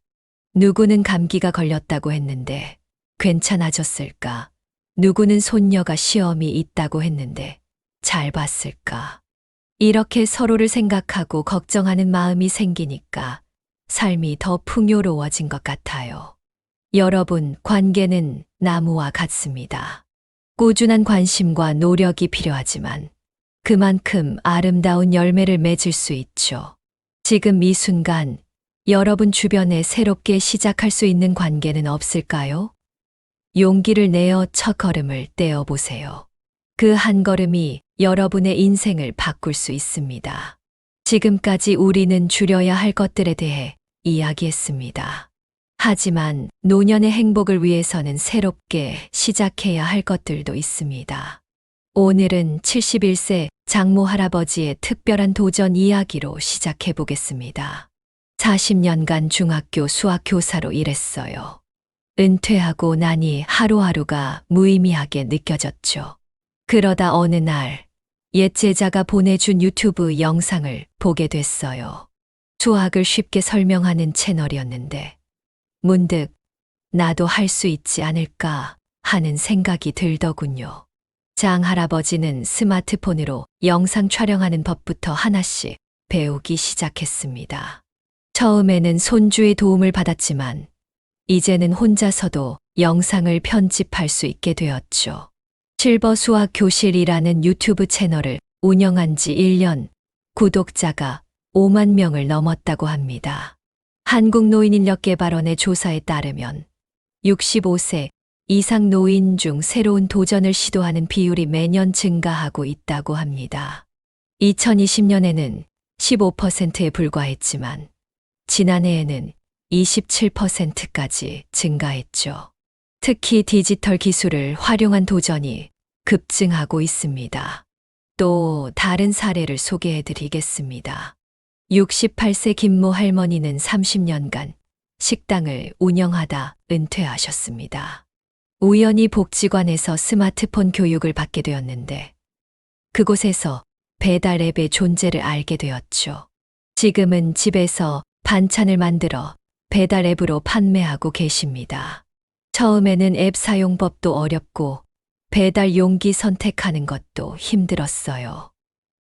누구는 감기가 걸렸다고 했는데 괜찮아졌을까? 누구는 손녀가 시험이 있다고 했는데 잘 봤을까? 이렇게 서로를 생각하고 걱정하는 마음이 생기니까 삶이 더 풍요로워진 것 같아요. 여러분, 관계는 나무와 같습니다. 꾸준한 관심과 노력이 필요하지만 그만큼 아름다운 열매를 맺을 수 있죠. 지금 이 순간 여러분 주변에 새롭게 시작할 수 있는 관계는 없을까요? 용기를 내어 첫걸음을 떼어보세요. 그 한 걸음이 여러분의 인생을 바꿀 수 있습니다. 지금까지 우리는 줄여야 할 것들에 대해 이야기했습니다. 하지만 노년의 행복을 위해서는 새롭게 시작해야 할 것들도 있습니다. 오늘은 71세 장모 할아버지의 특별한 도전 이야기로 시작해 보겠습니다. 40년간 중학교 수학교사로 일했어요. 은퇴하고 나니 하루하루가 무의미하게 느껴졌죠. 그러다 어느 날 옛 제자가 보내준 유튜브 영상을 보게 됐어요. 수학을 쉽게 설명하는 채널이었는데 문득 나도 할 수 있지 않을까 하는 생각이 들더군요. 장 할아버지는 스마트폰으로 영상 촬영하는 법부터 하나씩 배우기 시작했습니다. 처음에는 손주의 도움을 받았지만 이제는 혼자서도 영상을 편집할 수 있게 되었죠. 실버 수학 교실이라는 유튜브 채널을 운영한 지 1년, 구독자가 5만 명을 넘었다고 합니다. 한국노인인력개발원의 조사에 따르면 65세 이상 노인 중 새로운 도전을 시도하는 비율이 매년 증가하고 있다고 합니다. 2020년에는 15%에 불과했지만 지난해에는 27%까지 증가했죠. 특히 디지털 기술을 활용한 도전이 급증하고 있습니다. 또 다른 사례를 소개해 드리겠습니다. 68세 김모 할머니는 30년간 식당을 운영하다 은퇴하셨습니다. 우연히 복지관에서 스마트폰 교육을 받게 되었는데 그곳에서 배달 앱의 존재를 알게 되었죠. 지금은 집에서 반찬을 만들어 배달 앱으로 판매하고 계십니다. 처음에는 앱 사용법도 어렵고 배달 용기 선택하는 것도 힘들었어요.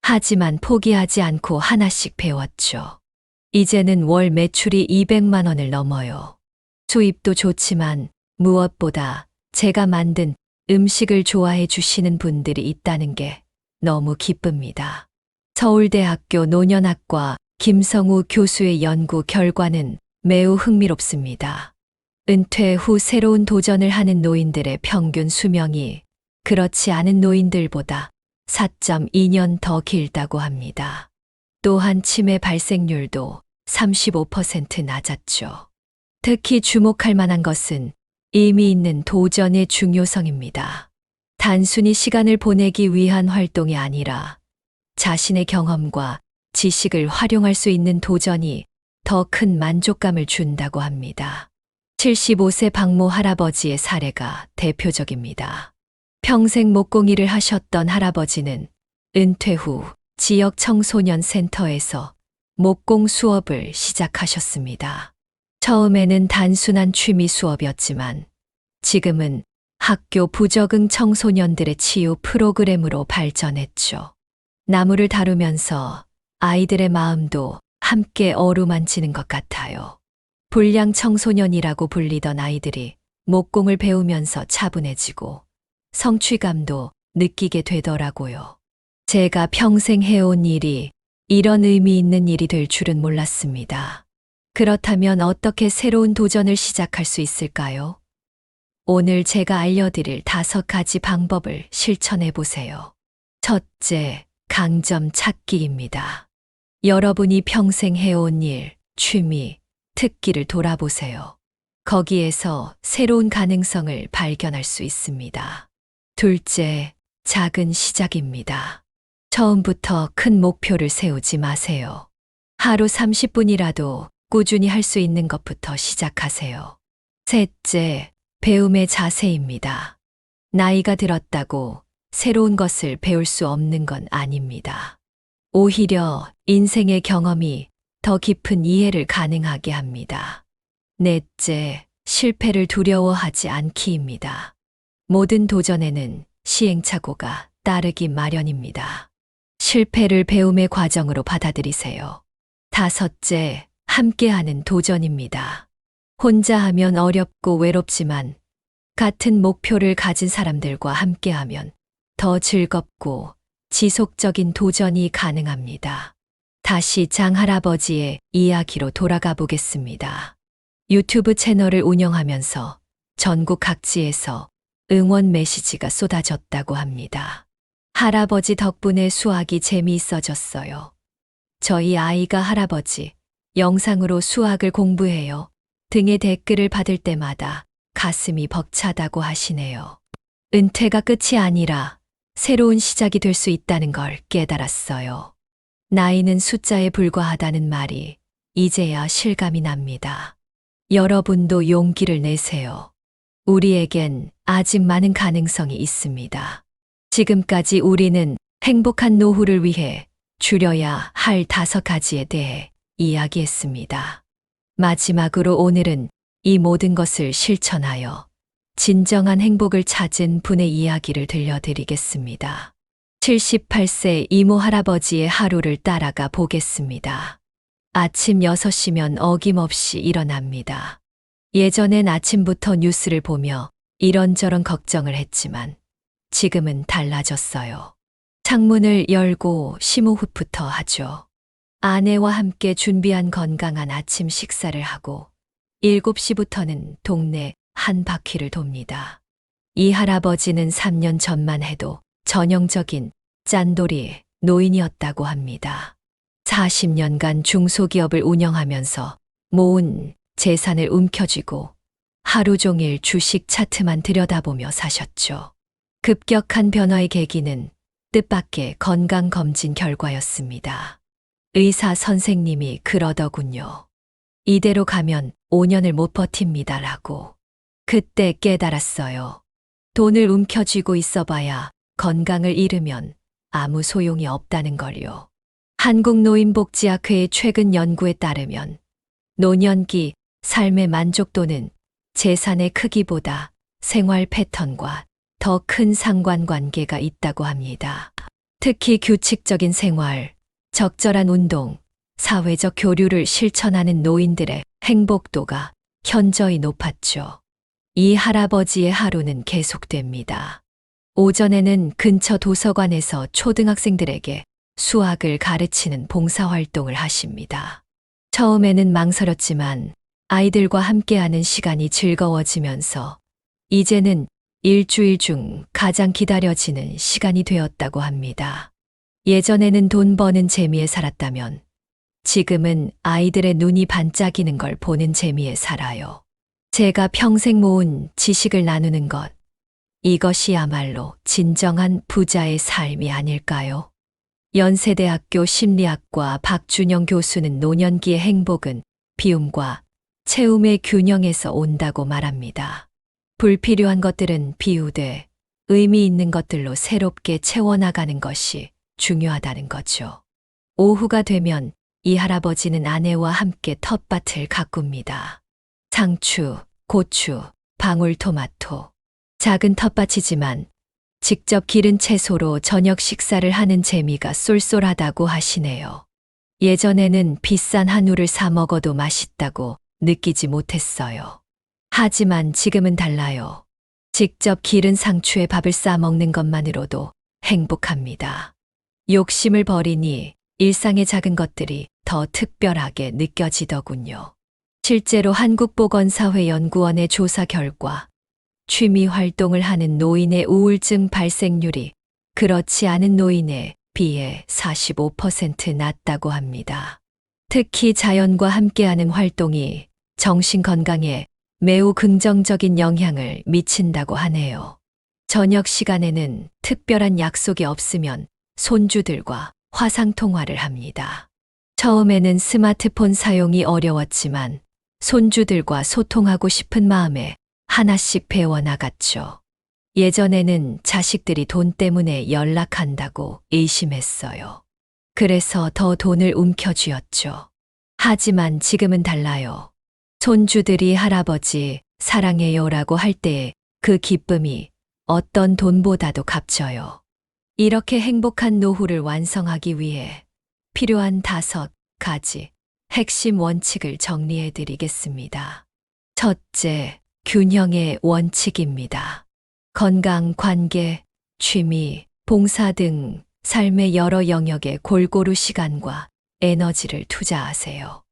하지만 포기하지 않고 하나씩 배웠죠. 이제는 월 매출이 200만 원을 넘어요. 수입도 좋지만 무엇보다 제가 만든 음식을 좋아해 주시는 분들이 있다는 게 너무 기쁩니다. 서울대학교 노년학과 김성우 교수의 연구 결과는 매우 흥미롭습니다. 은퇴 후 새로운 도전을 하는 노인들의 평균 수명이 그렇지 않은 노인들보다 4.2년 더 길다고 합니다. 또한 치매 발생률도 35% 낮았죠. 특히 주목할 만한 것은 의미 있는 도전의 중요성입니다. 단순히 시간을 보내기 위한 활동이 아니라 자신의 경험과 지식을 활용할 수 있는 도전이 더 큰 만족감을 준다고 합니다. 75세 박모 할아버지의 사례가 대표적입니다. 평생 목공일을 하셨던 할아버지는 은퇴 후 지역 청소년 센터에서 목공 수업을 시작하셨습니다. 처음에는 단순한 취미 수업이었지만 지금은 학교 부적응 청소년들의 치유 프로그램으로 발전했죠. 나무를 다루면서 아이들의 마음도 함께 어루만지는 것 같아요. 불량 청소년이라고 불리던 아이들이 목공을 배우면서 차분해지고 성취감도 느끼게 되더라고요. 제가 평생 해온 일이 이런 의미 있는 일이 될 줄은 몰랐습니다. 그렇다면 어떻게 새로운 도전을 시작할 수 있을까요? 오늘 제가 알려드릴 5가지 방법을 실천해 보세요. 첫째, 강점 찾기입니다. 여러분이 평생 해온 일, 취미, 특기를 돌아보세요. 거기에서 새로운 가능성을 발견할 수 있습니다. 둘째, 작은 시작입니다. 처음부터 큰 목표를 세우지 마세요. 하루 30분이라도 꾸준히 할 수 있는 것부터 시작하세요. 셋째, 배움의 자세입니다. 나이가 들었다고 새로운 것을 배울 수 없는 건 아닙니다. 오히려 인생의 경험이 더 깊은 이해를 가능하게 합니다. 넷째, 실패를 두려워하지 않기입니다. 모든 도전에는 시행착오가 따르기 마련입니다. 실패를 배움의 과정으로 받아들이세요. 다섯째, 함께하는 도전입니다. 혼자 하면 어렵고 외롭지만 같은 목표를 가진 사람들과 함께하면 더 즐겁고 지속적인 도전이 가능합니다. 다시 장할아버지의 이야기로 돌아가 보겠습니다. 유튜브 채널을 운영하면서 전국 각지에서 응원 메시지가 쏟아졌다고 합니다. 할아버지 덕분에 수학이 재미있어졌어요. 저희 아이가 할아버지, 영상으로 수학을 공부해요. 등의 댓글을 받을 때마다 가슴이 벅차다고 하시네요. 은퇴가 끝이 아니라 새로운 시작이 될 수 있다는 걸 깨달았어요. 나이는 숫자에 불과하다는 말이 이제야 실감이 납니다. 여러분도 용기를 내세요. 우리에겐 아직 많은 가능성이 있습니다. 지금까지 우리는 행복한 노후를 위해 줄여야 할 5가지에 대해 이야기했습니다. 마지막으로 오늘은 이 모든 것을 실천하여 진정한 행복을 찾은 분의 이야기를 들려드리겠습니다. 78세 이모 할아버지의 하루를 따라가 보겠습니다. 아침 6시면 어김없이 일어납니다. 예전엔 아침부터 뉴스를 보며 이런저런 걱정을 했지만 지금은 달라졌어요. 창문을 열고 심호흡부터 하죠. 아내와 함께 준비한 건강한 아침 식사를 하고 7시부터는 동네 한 바퀴를 돕니다. 이 할아버지는 3년 전만 해도 전형적인 짠돌이 노인이었다고 합니다. 40년간 중소기업을 운영하면서 모은 재산을 움켜쥐고 하루 종일 주식 차트만 들여다보며 사셨죠. 급격한 변화의 계기는 뜻밖의 건강검진 결과였습니다. 의사 선생님이 그러더군요. 이대로 가면 5년을 못 버팁니다라고. 그때 깨달았어요. 돈을 움켜쥐고 있어봐야 건강을 잃으면 아무 소용이 없다는 걸요. 한국노인복지학회의 최근 연구에 따르면 노년기 삶의 만족도는 재산의 크기보다 생활 패턴과 더 큰 상관관계가 있다고 합니다. 특히 규칙적인 생활, 적절한 운동, 사회적 교류를 실천하는 노인들의 행복도가 현저히 높았죠. 이 할아버지의 하루는 계속됩니다. 오전에는 근처 도서관에서 초등학생들에게 수학을 가르치는 봉사활동을 하십니다. 처음에는 망설였지만 아이들과 함께하는 시간이 즐거워지면서 이제는 일주일 중 가장 기다려지는 시간이 되었다고 합니다. 예전에는 돈 버는 재미에 살았다면 지금은 아이들의 눈이 반짝이는 걸 보는 재미에 살아요. 제가 평생 모은 지식을 나누는 것, 이것이야말로 진정한 부자의 삶이 아닐까요? 연세대학교 심리학과 박준영 교수는 노년기의 행복은 비움과 채움의 균형에서 온다고 말합니다. 불필요한 것들은 비우되 의미 있는 것들로 새롭게 채워나가는 것이 중요하다는 거죠. 오후가 되면 이 할아버지는 아내와 함께 텃밭을 가꿉니다. 상추, 고추, 방울토마토. 작은 텃밭이지만 직접 기른 채소로 저녁 식사를 하는 재미가 쏠쏠하다고 하시네요. 예전에는 비싼 한우를 사 먹어도 맛있다고 느끼지 못했어요. 하지만 지금은 달라요. 직접 기른 상추에 밥을 싸 먹는 것만으로도 행복합니다. 욕심을 버리니 일상의 작은 것들이 더 특별하게 느껴지더군요. 실제로 한국보건사회연구원의 조사 결과 취미 활동을 하는 노인의 우울증 발생률이 그렇지 않은 노인에 비해 45% 낮다고 합니다. 특히 자연과 함께하는 활동이 정신 건강에 매우 긍정적인 영향을 미친다고 하네요. 저녁 시간에는 특별한 약속이 없으면 손주들과 화상통화를 합니다. 처음에는 스마트폰 사용이 어려웠지만 손주들과 소통하고 싶은 마음에 하나씩 배워나갔죠. 예전에는 자식들이 돈 때문에 연락한다고 의심했어요. 그래서 더 돈을 움켜쥐었죠. 하지만 지금은 달라요. 손주들이 할아버지 사랑해요라고 할 때의 그 기쁨이 어떤 돈보다도 값져요. 이렇게 행복한 노후를 완성하기 위해 필요한 5가지 핵심 원칙을 정리해 드리겠습니다. 첫째, 균형의 원칙입니다. 건강, 관계, 취미, 봉사 등 삶의 여러 영역에 골고루 시간과 에너지를 투자하세요.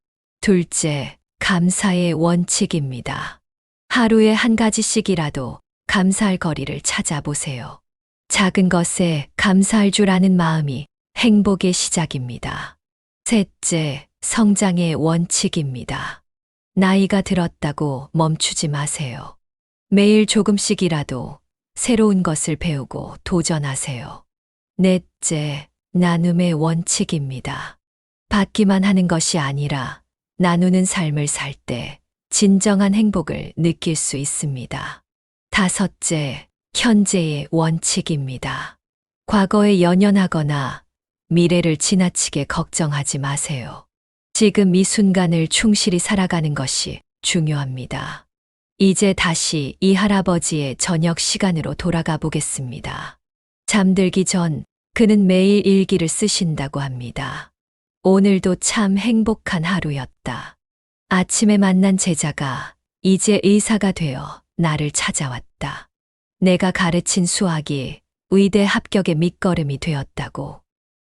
둘째, 감사의 원칙입니다. 하루에 한 가지씩이라도 감사할 거리를 찾아보세요. 작은 것에 감사할 줄 아는 마음이 행복의 시작입니다. 셋째, 성장의 원칙입니다. 나이가 들었다고 멈추지 마세요. 매일 조금씩이라도 새로운 것을 배우고 도전하세요. 넷째, 나눔의 원칙입니다. 받기만 하는 것이 아니라 나누는 삶을 살 때 진정한 행복을 느낄 수 있습니다. 다섯째, 현재의 원칙입니다. 과거에 연연하거나 미래를 지나치게 걱정하지 마세요. 지금 이 순간을 충실히 살아가는 것이 중요합니다. 이제 다시 이 할아버지의 저녁 시간으로 돌아가 보겠습니다. 잠들기 전 그는 매일 일기를 쓰신다고 합니다. 오늘도 참 행복한 하루였다. 아침에 만난 제자가 이제 의사가 되어 나를 찾아왔다. 내가 가르친 수학이 의대 합격의 밑거름이 되었다고.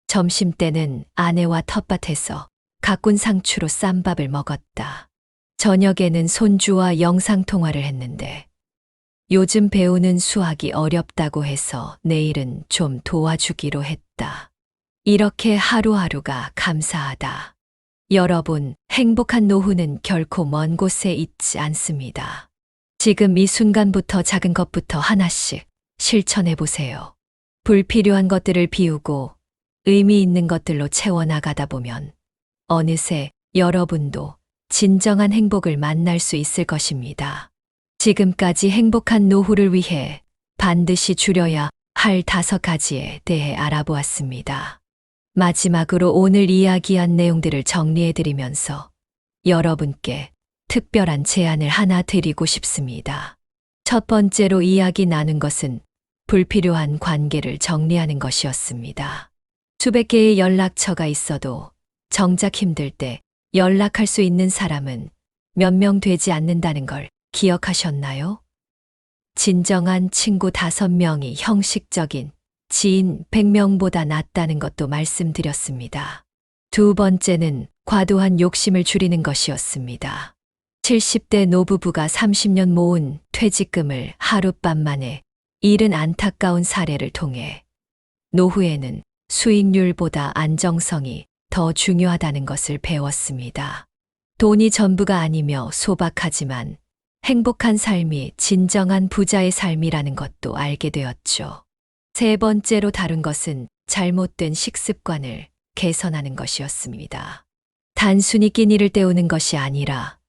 점심때는 아내와 텃밭에서 가꾼 상추로 쌈밥을 먹었다. 저녁에는 손주와 영상통화를 했는데 요즘 배우는 수학이 어렵다고 해서 내일은 좀 도와주기로 했다. 이렇게 하루하루가 감사하다. 여러분, 행복한 노후는 결코 먼 곳에 있지 않습니다. 지금 이 순간부터 작은 것부터 하나씩 실천해 보세요. 불필요한 것들을 비우고 의미 있는 것들로 채워나가다 보면 어느새 여러분도 진정한 행복을 만날 수 있을 것입니다. 지금까지 행복한 노후를 위해 반드시 줄여야 할 5가지에 대해 알아보았습니다. 마지막으로 오늘 이야기한 내용들을 정리해드리면서 여러분께 특별한 제안을 하나 드리고 싶습니다. 첫 번째로 이야기 나눈 것은 불필요한 관계를 정리하는 것이었습니다. 수백 개의 연락처가 있어도 정작 힘들 때 연락할 수 있는 사람은 몇 명 되지 않는다는 걸 기억하셨나요? 진정한 친구 5명이 형식적인 지인 100명보다 낫다는 것도 말씀드렸습니다. 두 번째는 과도한 욕심을 줄이는 것이었습니다. 70대 노부부가 30년 모은 퇴직금을 하룻밤 만에 잃은 안타까운 사례를 통해 노후에는 수익률보다 안정성이 더 중요하다는 것을 배웠습니다. 돈이 전부가 아니며 소박하지만 행복한 삶이 진정한 부자의 삶이라는 것도 알게 되었죠. 세 번째로 다룬 것은 잘못된 식습관을 개선하는 것이었습니다. 단순히 끼니를 때우는 것이 아니라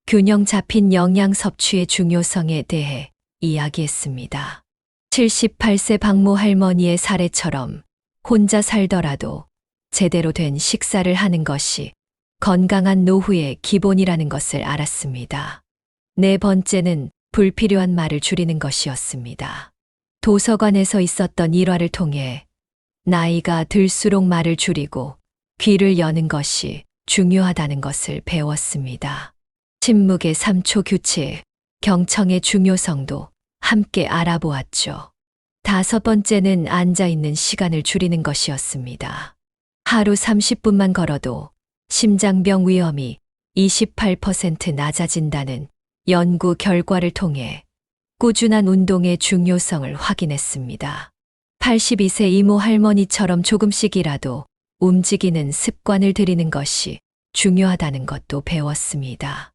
균형 잡힌 영양 섭취의 중요성에 대해 이야기했습니다. 78세 박모 할머니의 사례처럼 혼자 살더라도 제대로 된 식사를 하는 것이 건강한 노후의 기본이라는 것을 알았습니다. 네 번째는 불필요한 말을 줄이는 것이었습니다. 도서관에서 있었던 일화를 통해 나이가 들수록 말을 줄이고 귀를 여는 것이 중요하다는 것을 배웠습니다. 침묵의 3초 규칙, 경청의 중요성도 함께 알아보았죠. 다섯 번째는 앉아있는 시간을 줄이는 것이었습니다. 하루 30분만 걸어도 심장병 위험이 28% 낮아진다는 연구 결과를 통해 꾸준한 운동의 중요성을 확인했습니다. 82세 이모 할머니처럼 조금씩이라도 움직이는 습관을 들이는 것이 중요하다는 것도 배웠습니다.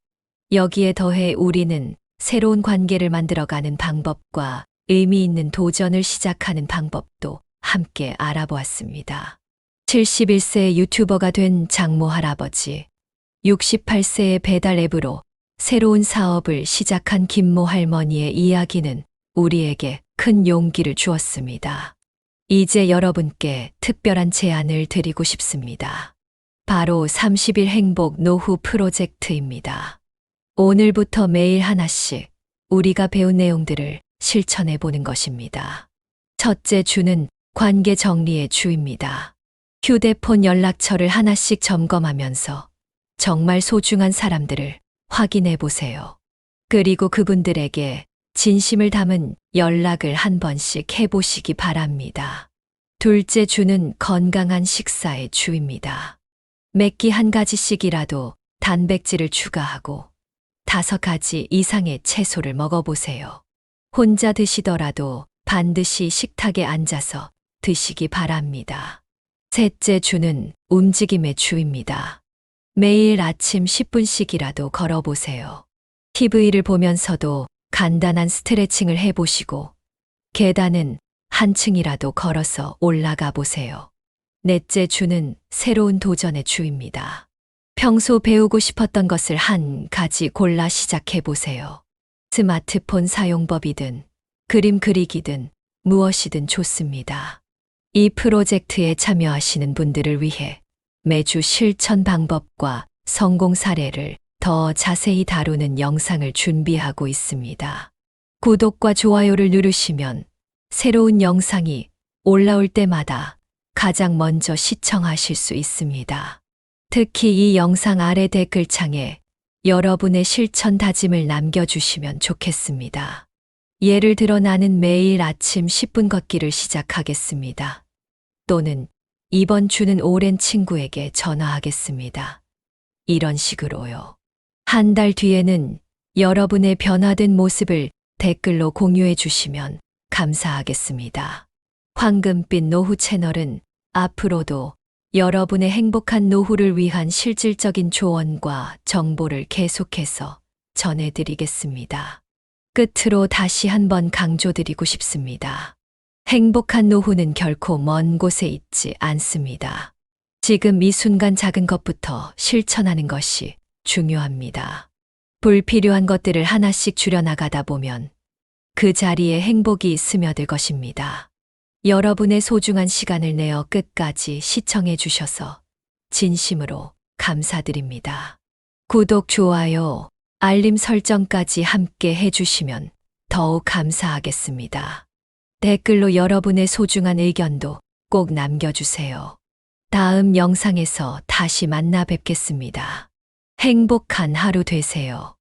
여기에 더해 우리는 새로운 관계를 만들어가는 방법과 의미 있는 도전을 시작하는 방법도 함께 알아보았습니다. 71세 유튜버가 된 장모 할아버지, 68세의 배달 앱으로 새로운 사업을 시작한 김모 할머니의 이야기는 우리에게 큰 용기를 주었습니다. 이제 여러분께 특별한 제안을 드리고 싶습니다. 바로 30일 행복 노후 프로젝트입니다. 오늘부터 매일 하나씩 우리가 배운 내용들을 실천해 보는 것입니다. 첫째 주는 관계 정리의 주입니다. 휴대폰 연락처를 하나씩 점검하면서 정말 소중한 사람들을 확인해 보세요. 그리고 그분들에게 진심을 담은 연락을 한 번씩 해보시기 바랍니다. 둘째 주는 건강한 식사의 주입니다. 매끼 한 가지씩이라도 단백질을 추가하고 5가지 이상의 채소를 먹어보세요. 혼자 드시더라도 반드시 식탁에 앉아서 드시기 바랍니다. 셋째 주는 움직임의 주입니다. 매일 아침 10분씩이라도 걸어보세요. TV를 보면서도 간단한 스트레칭을 해보시고 계단은 한 층이라도 걸어서 올라가 보세요. 넷째 주는 새로운 도전의 주입니다. 평소 배우고 싶었던 것을 한 가지 골라 시작해 보세요. 스마트폰 사용법이든 그림 그리기든 무엇이든 좋습니다. 이 프로젝트에 참여하시는 분들을 위해 매주 실천 방법과 성공 사례를 더 자세히 다루는 영상을 준비하고 있습니다. 구독과 좋아요를 누르시면 새로운 영상이 올라올 때마다 가장 먼저 시청하실 수 있습니다. 특히 이 영상 아래 댓글창에 여러분의 실천 다짐을 남겨주시면 좋겠습니다. 예를 들어 나는 매일 아침 10분 걷기를 시작하겠습니다. 또는 이번 주는 오랜 친구에게 전화하겠습니다. 이런 식으로요. 한 달 뒤에는 여러분의 변화된 모습을 댓글로 공유해 주시면 감사하겠습니다. 황금빛 노후 채널은 앞으로도 여러분의 행복한 노후를 위한 실질적인 조언과 정보를 계속해서 전해드리겠습니다. 끝으로 다시 한번 강조드리고 싶습니다. 행복한 노후는 결코 먼 곳에 있지 않습니다. 지금 이 순간 작은 것부터 실천하는 것이 중요합니다. 불필요한 것들을 하나씩 줄여나가다 보면 그 자리에 행복이 스며들 것입니다. 여러분의 소중한 시간을 내어 끝까지 시청해 주셔서 진심으로 감사드립니다. 구독, 좋아요, 알림 설정까지 함께 해주시면 더욱 감사하겠습니다. 댓글로 여러분의 소중한 의견도 꼭 남겨주세요. 다음 영상에서 다시 만나 뵙겠습니다. 행복한 하루 되세요.